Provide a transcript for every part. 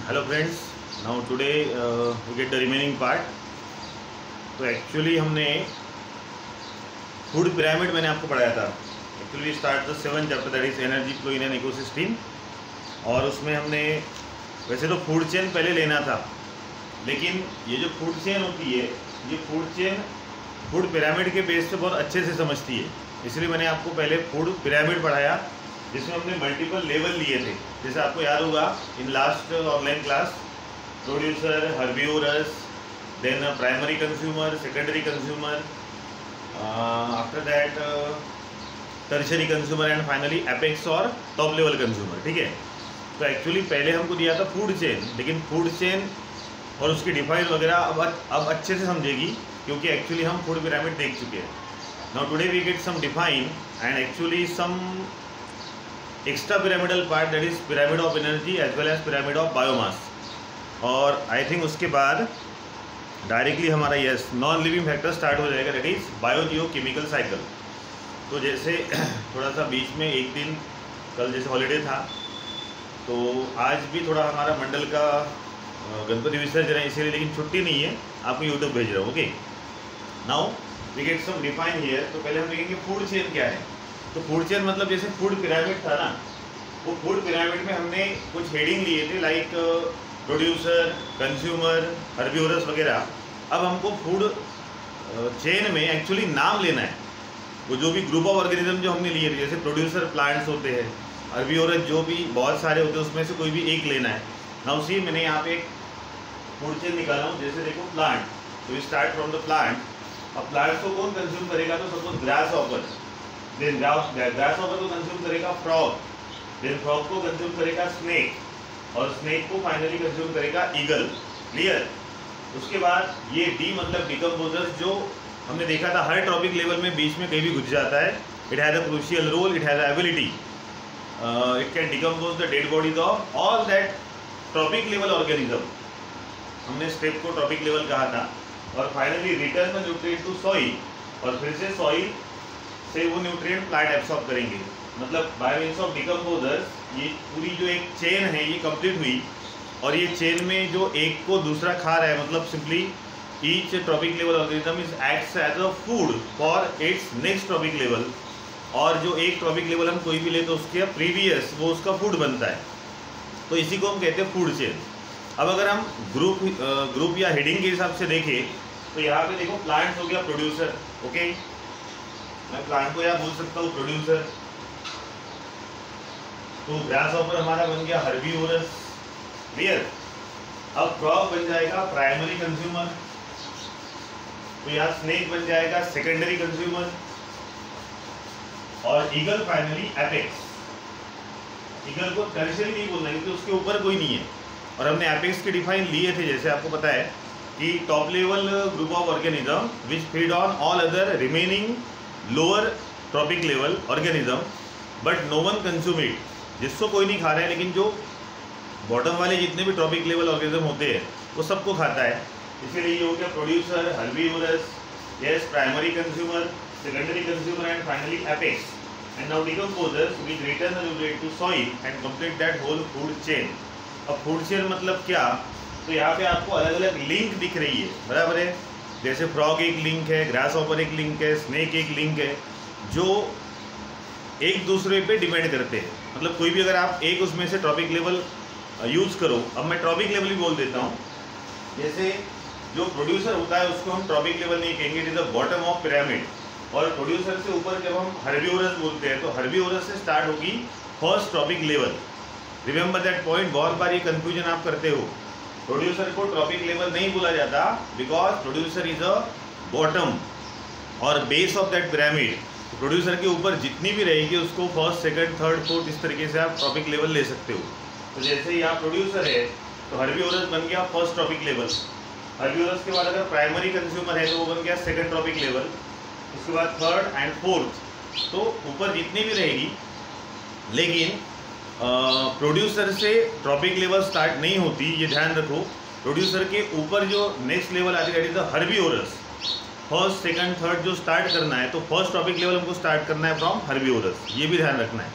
Hello friends, now today we get the remaining part. तो actually हमने food pyramid मैंने आपको पढ़ाया था। Actually start the 7th chapter, that is energy flow in an ecosystem. और उसमें हमने वैसे तो फूड चेन पहले लेना था, लेकिन ये जो फूड चेन होती है, ये फूड चेन फूड पिरामिड के बेस पे बहुत अच्छे से समझती है। इसलिए मैंने आपको पहले फूड पिरामिड पढ़ाया, जिसमें हमने मल्टीपल लेवल लिए थे। जैसे आपको याद होगा in last online class, producer, herbivorous, then primary consumer, secondary consumer, after that tertiary consumer and finally apex और टॉप लेवल कंज्यूमर। ठीक है, तो एक्चुअली पहले हमको दिया था फूड चेन, लेकिन फूड चेन और उसकी डिफाइन वगैरह अब अच्छे से समझेगी, क्योंकि एक्चुअली हम फूड पिरामिड देख चुके हैं। Now today we get some define and actually some extra pyramidal part, that is pyramid of energy as well as pyramid of biomass. और आई थिंक उसके बाद डायरेक्टली हमारा yes non living factor start हो जाएगा, that is biogeochemical cycle. तो जैसे थोड़ा सा बीच में एक दिन कल जैसे हॉलीडे था, तो आज भी थोड़ा हमारा मंडल का गणपति विसर्जन है इसीलिए, लेकिन छुट्टी नहीं है, आपको यूट्यूब भेज रहा हूँ। Okay, now we get some define here. तो पहले हम देखेंगे फूड चेन क्या है। तो फूड चेन मतलब जैसे फूड पिरामिड था ना, वो फूड पिरामिड में हमने कुछ हेडिंग लिए थे लाइक प्रोड्यूसर, कंज्यूमर, हर्बिवोरस वगैरह। अब हमको फूड चेन में एक्चुअली नाम लेना है। वो जो भी ग्रुप ऑफ ऑर्गेनिज्म जो हमने लिए थे, जैसे प्रोड्यूसर प्लांट्स होते हैं, हर्बिवोरस जो भी बहुत सारे होते हैं, उसमें से कोई भी एक लेना है। नाउ सी, मैंने यहाँ पे एक फूड चेन निकाला हूँ। जैसे देखो प्लांट, तो we start from the plant. अब प्लांट्स को कौन कंज्यूम करेगा? तो suppose grasshopper, then grasshopper को कंज्यूम करेगा फ्रॉग, देन फ्रॉग को कंज्यूम करेगा स्नेक, और स्नेक को फाइनली कंज्यूम करेगा ईगल। क्लियर? उसके बाद ये डी मतलब डिकम्पोजर, जो हमने देखा था हर ट्रॉपिक लेवल में बीच में कहीं भी घुस जाता है। It has a crucial role, it has a ability, it can decompose the dead bodies of all that trophic level organism. हमने स्टेप को ट्रॉपिक लेवल कहा था। और finally return the nutrient to soil, और फिर से सॉइल से वो न्यूट्रिएंट प्लांट एब्सॉर्ब करेंगे। मतलब बाय मींस ऑफ डिकम्पोजर्स ये पूरी जो एक चेन है ये कंप्लीट हुई। और ये चेन में जो एक को दूसरा खा रहा है, मतलब simply each trophic level organism is acts as a food for its next trophic level. और जो एक ट्रॉपिक लेवल हम कोई भी ले तो उसके प्रीवियस वो उसका फूड बनता है। तो इसी को हम कहते हैं फूड चेन। अब अगर हम ग्रुप या हेडिंग के हिसाब से देखें, तो यहाँ पे देखो प्लांट्स हो गया प्रोड्यूसर। ओके, मैं प्लांट को यहाँ बोल सकता हूँ प्रोड्यूसर। तो ग्रास हॉपर हमारा बन गया हर्बिवोरस। क्लियर? अब फ्रॉग बन जाएगा प्राइमरी कंज्यूमर, तो यहाँ स्नेक बन जाएगा सेकेंडरी कंज्यूमर, और ईगल फाइनली एपेक्स। ईगल को टर्शरी नहीं बोलना क्योंकि उसके ऊपर कोई नहीं है। और हमने एपेक्स के डिफाइन लिए थे, जैसे आपको पता है कि top level group of organism which feed on all other remaining lower trophic level organism but no one consume it, जिसको कोई नहीं खा रहा है, लेकिन जो बॉटम वाले जितने भी ट्रॉपिक लेवल ऑर्गेनिज्म होते हैं वो सबको खाता है। इसीलिए ये हो गया producer, herbivorous, yes, primary consumer, secondary consumer and finally apex. And now decomposers which return the nutrient to soil and complete that whole food chain. अब फूड चेन मतलब क्या? तो यहाँ पे आपको अलग अलग लिंक दिख रही है, बराबर है। जैसे फ्रॉग एक लिंक है, ग्रास हॉपर एक लिंक है, स्नेक एक लिंक है, जो एक दूसरे पे डिपेंड करते हैं। मतलब कोई भी अगर आप एक उसमें से ट्रॉपिक लेवल यूज़ करो, अब मैं ट्रॉपिक लेवल ही बोल देता हूँ। जैसे जो प्रोड्यूसर होता है उसको हम ट्रॉपिक लेवल नहीं कहेंगे, it is the bottom of pyramid. और प्रोड्यूसर से ऊपर जब हम हर्बिवोरस बोलते हैं तो हर्बिवोरस से स्टार्ट होगी first trophic level. Remember that point, बहुत बार ये कन्फ्यूजन आप करते हो। प्रोड्यूसर को ट्रॉपिक लेवल नहीं बोला जाता because producer is a bottom और base of that pyramid. Producer के ऊपर जितनी भी रहेगी उसको फर्स्ट, सेकंड, थर्ड, फोर्थ इस तरीके से आप ट्रॉपिक लेवल ले सकते हो। तो जैसे यहाँ प्रोड्यूसर है तो हर्बिवोरस बन गया फर्स्ट ट्रॉपिक लेवल। हर्बिवोरस के बाद अगर प्राइमरी कंज्यूमर है तो वो बन गया सेकंड ट्रॉपिक लेवल। उसके बाद थर्ड एंड फोर्थ। तो ऊपर जितनी भी रहेगी, लेकिन प्रोड्यूसर से ट्रॉपिक लेवल स्टार्ट नहीं होती, ये ध्यान रखो। प्रोड्यूसर के ऊपर जो नेक्स्ट लेवल आती है that is the herbivores. First, second, third जो स्टार्ट करना है तो फर्स्ट ट्रॉपिक लेवल हमको स्टार्ट करना है फ्रॉम हर्बिवोरस, ये भी ध्यान रखना है।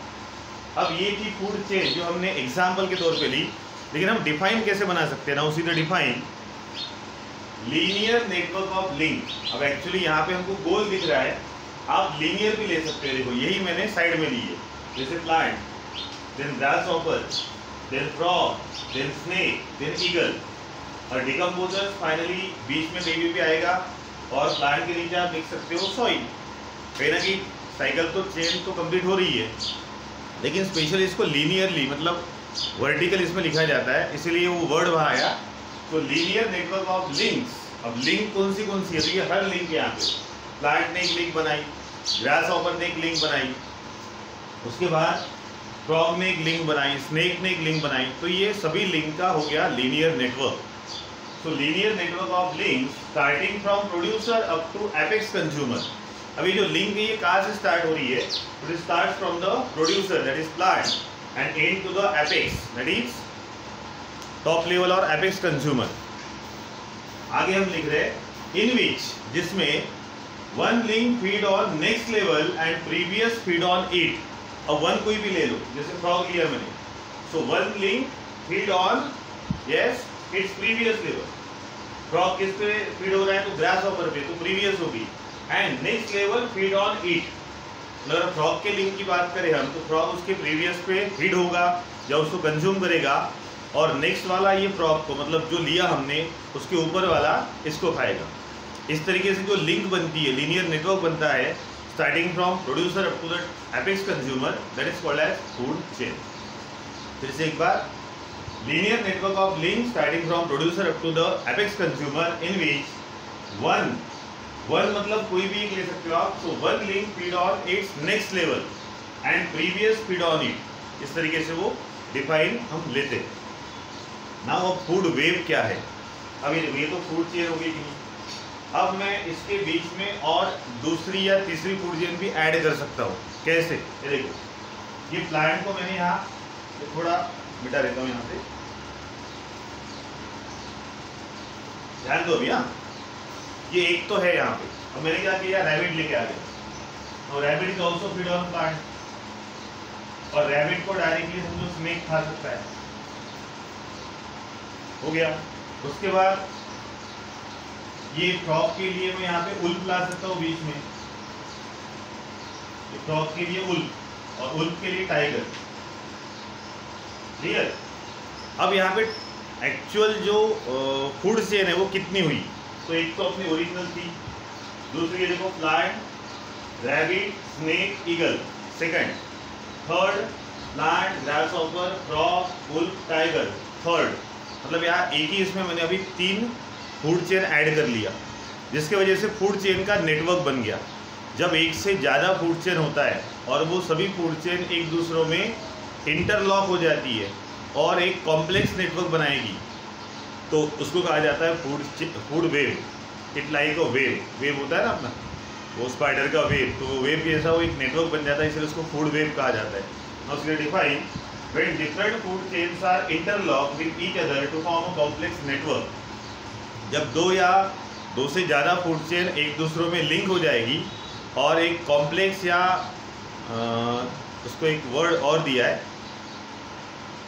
अब ये थी फूड चेन जो हमने एग्जाम्पल के तौर पे ली। लेकिन हम डिफाइन कैसे बना सकते हैं ना, उसी तरह define linear network of link. अब एक्चुअली यहाँ पे हमको गोल दिख रहा है, आप लीनियर भी ले सकते हैं। देखो यही मैंने साइड में ली है, जैसे plant, then grasshopper, then frog, then snake, then eagle, और डिकम्पोजर फाइनली बीच में बेबी भी आएगा, और प्लांट के नीचे आप देख सकते हो सॉइल। कहीं ना कहीं साइकिल तो चेन तो कंप्लीट हो रही है, लेकिन स्पेशली इसको लीनियरली मतलब वर्टिकल इसमें लिखा जाता है, इसीलिए वो वर्ड वहाँ आया। तो लीनियर नेटवर्क ऑफ लिंक्स। अब लिंक कौन सी है, तो ये हर लिंक यहाँ पे, प्लांट ने एक लिंक बनाई, ग्रासहॉपर ने एक लिंक बनाई, उसके बाद फ्रॉग ने एक लिंक बनाई, स्नेक ने एक लिंक बनाई, तो ये सभी लिंक का हो गया linear network. So linear network of links starting from producer up to apex consumer. अभी जो लिंक है ये कहाँ से स्टार्ट हो रही है, तो it starts from the producer that is plant and end to the apex that is top level और apex consumer। आगे हम लिख रहे हैं in which, जिसमें one link feed on next level and previous feed on it। अब one कोई भी ले लो, जैसे frog लिया मैंने, so one link feed on yes its previous level। Frog किस पे फीड हो रहा है, तो ग्रासहॉपर पे, तो प्रीवियस होगी, and next level feed on it. अगर फ्रॉग के लिंक की बात करें हम, तो फ्रॉग उसके प्रीवियस पे फीड होगा जब उसको कंज्यूम करेगा, और नेक्स्ट वाला ये फ्रॉग को मतलब जो लिया हमने उसके ऊपर वाला इसको खाएगा। इस तरीके से जो लिंक बनती है, लीनियर नेटवर्क बनता है starting from producer up to the apex consumer, that is called as food chain. फिर से एक बार, linear network of links starting from producer up to the apex consumer in which one मतलब कोई भी ले सकते हो आप, so one link feed on its next level and previous feed on it। इस तरीके से वो डिफाइन हम लेते हैं। ना वो फूड वेव क्या है, अब ये तो फूड चेन हो गई। अब मैं इसके बीच में और दूसरी या तीसरी फूड चेन भी ऐड कर सकता हूँ। कैसे, ये देखो, ये प्लांट को मैंने यहाँ थोड़ा मिटा देता हूँ, यहाँ से ध्यान दो अभी। हाँ, ये एक तो है यहाँ पे। अब मैंने क्या किया, रैबिट लेके आ गया, और rabbit is also feed on plant, और रैबिट को डायरेक्टली समझो स्नेक खा सकता है, हो गया। उसके बाद ये फ्रॉग के लिए मैं यहाँ पे उल्फ ला सकता हूँ बीच में, फ्रॉग के लिए उल्फ और उल्फ के लिए टाइगर। ठीक है, अब यहाँ पे एक्चुअल जो फूड चेन है वो कितनी हुई, तो एक तो अपनी ओरिजिनल थी, दूसरी ये देखो plant, rabbit, snake, eagle, second, third plant, grasshopper, frog, wolf, tiger, third. मतलब यहाँ एक ही इसमें मैंने अभी 3 फूड चेन ऐड कर लिया, जिसकी वजह से फूड चेन का नेटवर्क बन गया। जब एक से ज़्यादा फूड चेन होता है और वो सभी फूड चेन एक दूसरों में इंटरलॉक हो जाती है और एक कॉम्प्लेक्स नेटवर्क बनाएगी, तो उसको कहा जाता है food web. It like a wave होता है ना अपना, वो स्पाइडर का वेव, तो वो वेव भी ऐसा वो एक नेटवर्क बन जाता है, इसलिए उसको फूड वेव कहा जाता है। नाउ उसके define when different food chains are interlock with each other to form a complex network. जब 2 या 2 से ज़्यादा फूड चेन एक दूसरों में लिंक हो जाएगी और एक कॉम्प्लेक्स या उसको एक वर्ड और दिया है,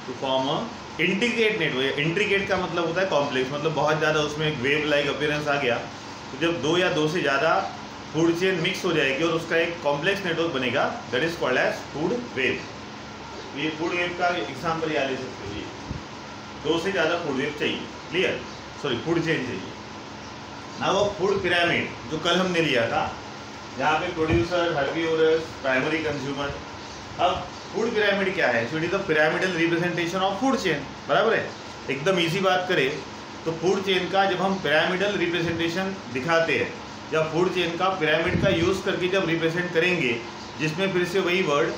to form a integrate network. Integrate का मतलब होता है कॉम्प्लेक्स, मतलब बहुत ज़्यादा उसमें एक वेव लाइक अपीयरेंस आ गया। तो जब 2 या 2 से ज़्यादा फूड चेन मिक्स हो जाएगी और उसका एक कॉम्प्लेक्स नेटवर्क बनेगा, that is called as food web. ये फूड वेव का एग्जाम्पल यहाँ ले सकते हो, ये 2 से ज़्यादा फूड वेव चाहिए, क्लियर, सॉरी फूड चेन चाहिए ना। वो फूड पिरामिड जो कल हमने लिया था, जहाँ पे प्रोड्यूसर, हर्बीवोरस, प्राइमरी कंज्यूमर। अब फूड पिरामिड क्या है, it is the pyramidal representation of food chain, बराबर है। एकदम इजी बात करें तो फूड चेन का जब हम पिरामिडल रिप्रेजेंटेशन दिखाते हैं, जब फूड चेन का पिरामिड का यूज़ करके जब रिप्रेजेंट करेंगे, जिसमें फिर से वही वर्ड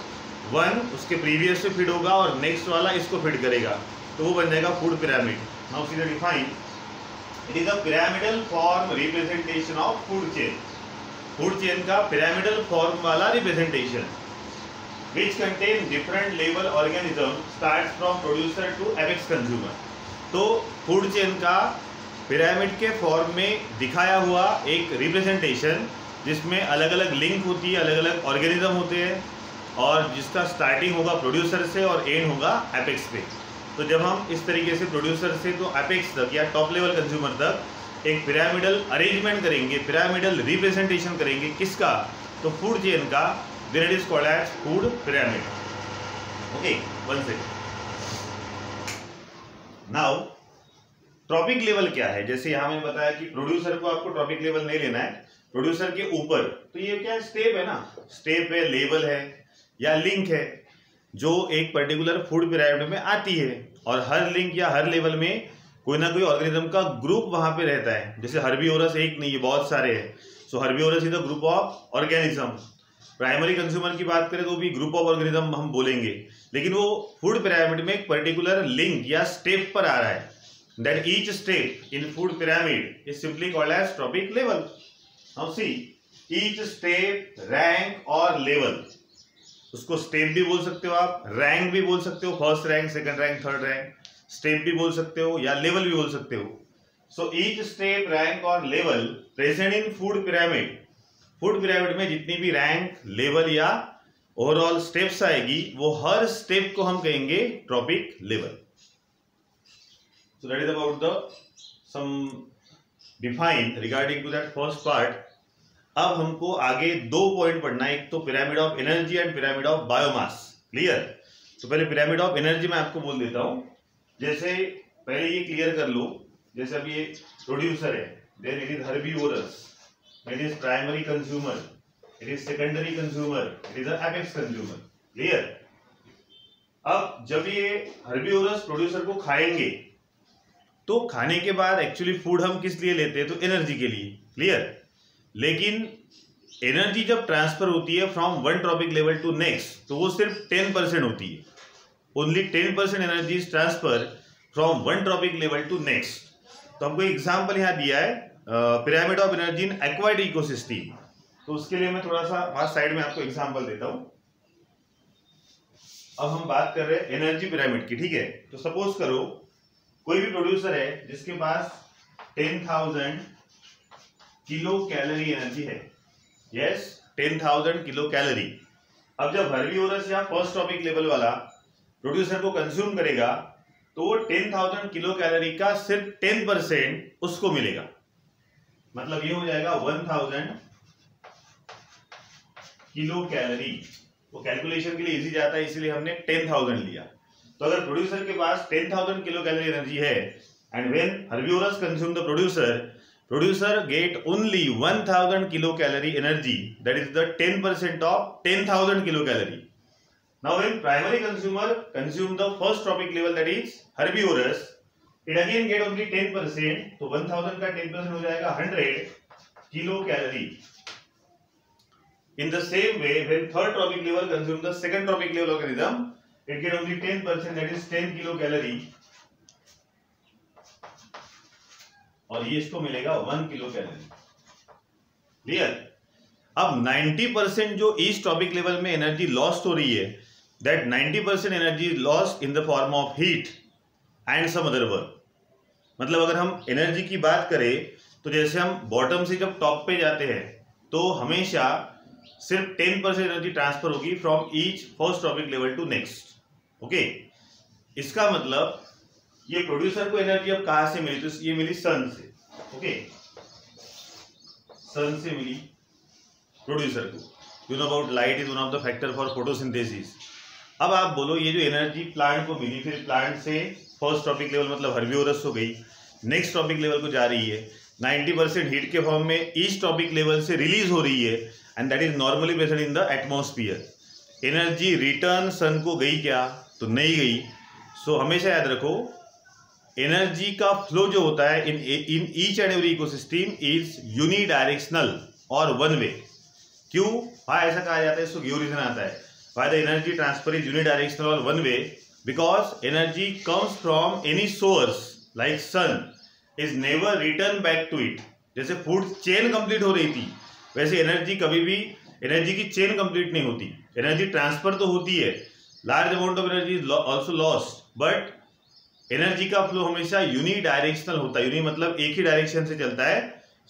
1 उसके प्रीवियस से फिट होगा और नेक्स्ट वाला इसको फिट करेगा, तो वो बन जाएगा food pyramid. Now see the define, it is the pyramidal form representation of food chain. Food chain का पिरामिडल फॉर्म वाला representation which contain different level organism starts from producer to apex consumer। तो food chain का pyramid के form में दिखाया हुआ एक representation, जिसमें अलग अलग लिंक होती है, अलग अलग ऑर्गेनिज्म होते हैं, और जिसका स्टार्टिंग होगा प्रोड्यूसर से और एंड होगा एपेक्स पे। तो जब हम इस तरीके से प्रोड्यूसर से तो एपेक्स तक या टॉप लेवल कंज्यूमर तक एक पिरामिडल अरेंजमेंट करेंगे, पिरामिडल रिप्रेजेंटेशन करेंगे, किसका? तो फूड चेन का, then it is called as food pyramid. Okay, one second. Now trophic level क्या है? जैसे यहां मैंने बताया कि प्रोड्यूसर को आपको ट्रॉपिक लेवल नहीं लेना है, प्रोड्यूसर के ऊपर तो ये क्या स्टेप है ना, स्टेप है, लेवल है या लिंक है जो एक पर्टिकुलर फूड पिरामिड में आती है, और हर लिंक या हर लेवल में कोई ना कोई ऑर्गेनिज्म का ग्रुप वहां पे रहता है। जैसे हर्बीवोरस एक नहीं है, बहुत सारे हैं। So herbivorous is the group of organism. Primary consumer की बात करें तो भी ग्रुप ऑफ ऑर्गेनिज्म हम बोलेंगे, लेकिन वो फूड पिरामिड में एक पर्टिकुलर लिंक या स्टेप पर आ रहा है। That each step in food pyramid is simply called as trophic level. Now see, each step, rank और लेवल, उसको स्टेप भी बोल सकते हो आप, रैंक भी बोल सकते हो, first rank, second rank, third rank, step भी बोल सकते हो या लेवल भी बोल सकते हो। सो ईच स्टेप, रैंक और level present in food pyramid. Food pyramid में जितनी भी रैंक, लेवल या ओवरऑल स्टेप्स आएगी, वो हर स्टेप को हम कहेंगे trophic level. So that is about the some define regarding to that first part. अब हमको आगे दो पॉइंट पढ़ना है, एक तो pyramid of energy and pyramid of biomass. Clear? तो पहले पिरामिड ऑफ एनर्जी मैं आपको बोल देता हूं। जैसे पहले ये क्लियर कर लो, जैसे अब ये प्रोड्यूसर है, then it is herbivorous, it is primary consumer, it is secondary consumer, it is apex consumer. Clear? अब जब ये हर्बीवोरस प्रोड्यूसर को खाएंगे तो खाने के बाद एक्चुअली फूड हम किस लिए लेते हैं? तो एनर्जी के लिए। क्लियर? लेकिन एनर्जी जब ट्रांसफर होती है from one trophic level to next, तो वो सिर्फ 10% होती है। Only 10% energy is transfer from one trophic level to next. तो हमको एग्जांपल यहां दिया है pyramid of energy in acquired ecosystem. तो उसके लिए मैं थोड़ा सा वहां साइड में आपको एग्जांपल देता हूं। अब हम बात कर रहे हैं एनर्जी पिरामिड की। ठीक है? तो सपोज करो कोई भी प्रोड्यूसर है जिसके पास 10,000 किलो कैलोरी एनर्जी है। Yes, 10,000 kilo calorie. अब जब हर्बीवोरस या फर्स्ट ट्रॉपिक लेवल वाला प्रोड्यूसर को कंज्यूम करेगा तो वो 10,000 किलो कैलोरी का सिर्फ 10% उसको मिलेगा। मतलब ये हो जाएगा 1000 किलो कैलोरी। वो कैलकुलेशन के लिए इजी जाता है, इसलिए हमने 10,000 लिया। तो अगर प्रोड्यूसर के पास 10,000 किलो कैलोरी एनर्जी है and when herbivorous consume the producer get only 1000 kilocalorie energy, that is the 10% of 10,000 kilocalorie. Now when primary consumer consume the first trophic level, that is herbivorous, it again get only 10%, तो 1000 का 10% हो जाएगा 100 kilocalorie. In the same way, when third trophic level consume the second trophic level organism, it get only 10%, that is 10 kilocalorie. और ये इसको मिलेगा 1 kilo calorie. Clear? अब 90% जो ईच टॉपिक लेवल में एनर्जी लॉस्ट हो रही है, that 90% energy lost in the form of heat and some other work. मतलब अगर हम एनर्जी की बात करें तो जैसे हम बॉटम से जब टॉप पे जाते हैं तो हमेशा सिर्फ 10% एनर्जी ट्रांसफर होगी from each first topic level to next. Okay, इसका मतलब ये प्रोड्यूसर को एनर्जी अब कहां से मिली? तो ये मिली सन से। ओके, सन से मिली प्रोड्यूसर को। You know about light is one of the factor for photosynthesis. अब आप बोलो ये जो एनर्जी प्लांट को मिली, फिर प्लांट से फर्स्ट टॉपिक लेवल मतलब हर्बीवोरस हो गई, नेक्स्ट टॉपिक लेवल को जा रही है, 90% हीट के फॉर्म में ईच टॉपिक लेवल से रिलीज हो रही है and that is normally present in the atmosphere. Energy return sun को गई क्या? तो नहीं गई। सो हमेशा याद रखो एनर्जी का फ्लो जो होता है in each and every ecosystem is unidirectional और वन वे। क्यों ऐसा कहा जाता है? इसको क्यों रीजन आता है why the energy transfer is unidirectional और one way? Because energy comes from any source like sun is never return back to it. जैसे फूड चेन कंप्लीट हो रही थी, वैसे एनर्जी कभी भी एनर्जी की चेन कंप्लीट नहीं होती। एनर्जी ट्रांसफर तो होती है, large amount of energy is also lost, but energy का फ्लो हमेशा यूनिडायरेक्शनल होता है। यूनि मतलब एक ही डायरेक्शन से चलता है,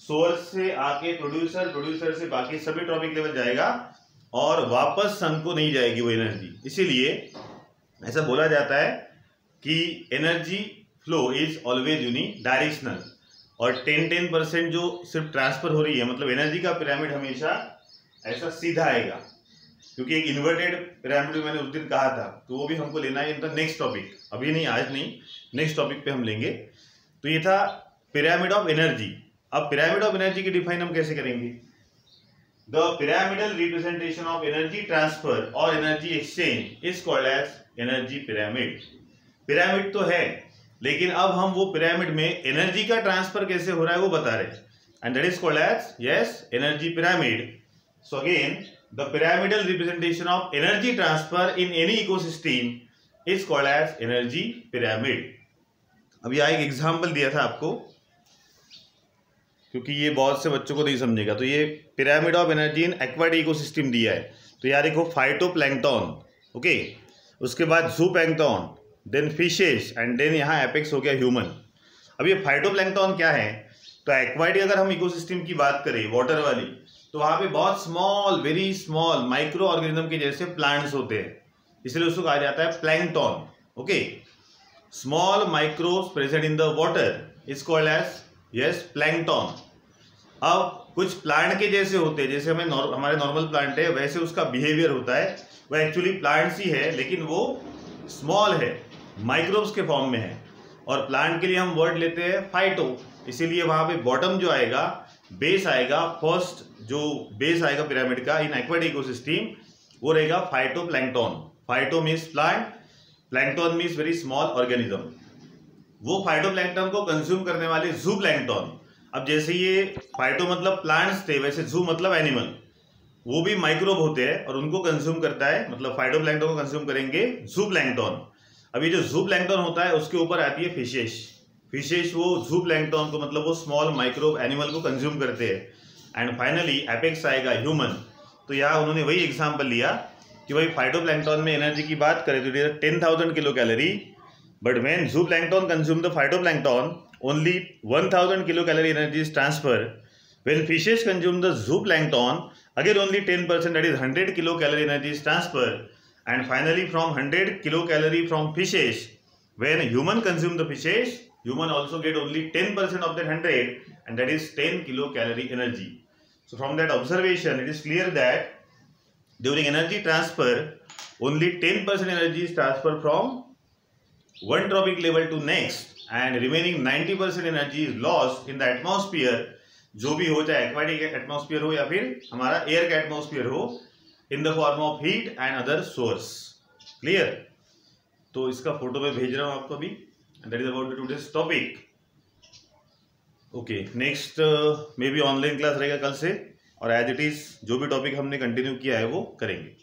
सोर्स से आके प्रोड्यूसर, प्रोड्यूसर से बाकी सभी ट्रॉपिक लेवल जाएगा और वापस सन को नहीं जाएगी वो एनर्जी। इसीलिए ऐसा बोला जाता है कि energy flow is always unidirectional, और 10% जो सिर्फ ट्रांसफर हो रही है, मतलब एनर्जी का पिरामिड हमेशा ऐसा सीधा आएगा, क्योंकि एक इन्वर्टेड पिरामिड मैंने उस दिन कहा था, तो वो भी हमको लेना है इन द नेक्स्ट टॉपिक, अभी नहीं, आज नहीं, नेक्स्ट टॉपिक पे हम लेंगे। तो ये था पिरामिड ऑफ एनर्जी। अब पिरामिड ऑफ एनर्जी की डिफाइन हम कैसे करेंगे? The pyramidal representation of energy transfer और energy exchange is called as energy pyramid. Pyramid तो है, लेकिन अब हम वो पिरामिड में एनर्जी का ट्रांसफर कैसे हो रहा है वो बता रहे हैं, and that is called as yes energy pyramid. So again the pyramidal representation of energy transfer in any ecosystem is called as energy pyramid। अब यहाँ एक एग्जाम्पल दिया था आपको, क्योंकि ये बहुत से बच्चों को नहीं समझेगा, तो ये pyramid of energy in aquatic ecosystem दिया है। तो यार देखो फाइटोप्लैंक्टन, ओके, उसके बाद ज़ूप्लैंक्टन, देन फिशेस, एंड देन यहाँ एपेक्स हो गया ह्यूमन। अब ये फाइटोप्लैंक्टन क्या है? तो एक्वाटिक अगर हम इकोसिस्टम की बात करें वाटर वाली, तो वहाँ पे बहुत small, very small micro organism के जैसे प्लांट्स होते हैं, इसलिए उसको कहा जाता है plankton. Okay, small microbes present in the water is called as yes plankton. अब कुछ प्लांट के जैसे होते हैं, जैसे हमारे नॉर्मल प्लांट है वैसे उसका बिहेवियर होता है, वो एक्चुअली प्लांट्स ही है, लेकिन वो स्मॉल है, माइक्रोब्स के फॉर्म में है, और प्लांट के लिए हम वर्ड लेते हैं फाइटो, इसीलिए वहाँ पे बॉटम जो आएगा, बेस आएगा, फर्स्ट जो बेस आएगा पिरामिड का इन एक्वाटिक इकोसिस्टम, वो रहेगा phytoplankton. Phyto means plant, plankton means very small organism. वो फाइटोप्लैंक्टन को कंज्यूम करने वाले ज़ूप्लैंक्टन। अब जैसे ये फाइटो मतलब प्लांट्स थे, वैसे ज़ू मतलब एनिमल, वो भी माइक्रोब होते हैं और उनको कंज्यूम करता है, मतलब फाइटोप्लैंक्टन को कंज्यूम करेंगे ज़ूप्लैंक्टन। अब ये जो ज़ूप्लैंक्टन होता है उसके ऊपर आती है फिशेस। फिशेस वो ज़ूप्लैंक्टन को, मतलब वो स्मॉल माइक्रोब एनिमल को कंज्यूम करते हैं, एंड फाइनली एपेक्स आएगा ह्यूमन। तो यहाँ उन्होंने वही एग्जांपल लिया कि भाई फाइटोप्लैंक्टन में एनर्जी की बात करें तो it is 10,000 kilo calorie, but when zooplankton consume the phytoplankton only 1,000 kilo calorie energy is transfer. When fishes consume the zooplankton again only 10%, that is 100 kilo calorie energy is transfer, and finally from 100 kilo calorie from fishes, when human consume the fishes, human also get only 10% of that 100, and that is 10 kilocalorie energy. So from that observation it is clear that during energy transfer only 10% energy is transferred from one tropic level to next, and remaining 90% energy is lost in the atmosphere, जो भी हो, चाहे aquatic atmosphere हो या फिर हमारा air का atmosphere हो, in the form of heat and other source। Clear? तो इसका फोटो मैं भेज रहा हूँ आपको अभी, and that is about today's topic। Okay, next may be online class रहेगा कल से, और एज इट इज जो भी टॉपिक हमने कंटिन्यू किया है वो करेंगे।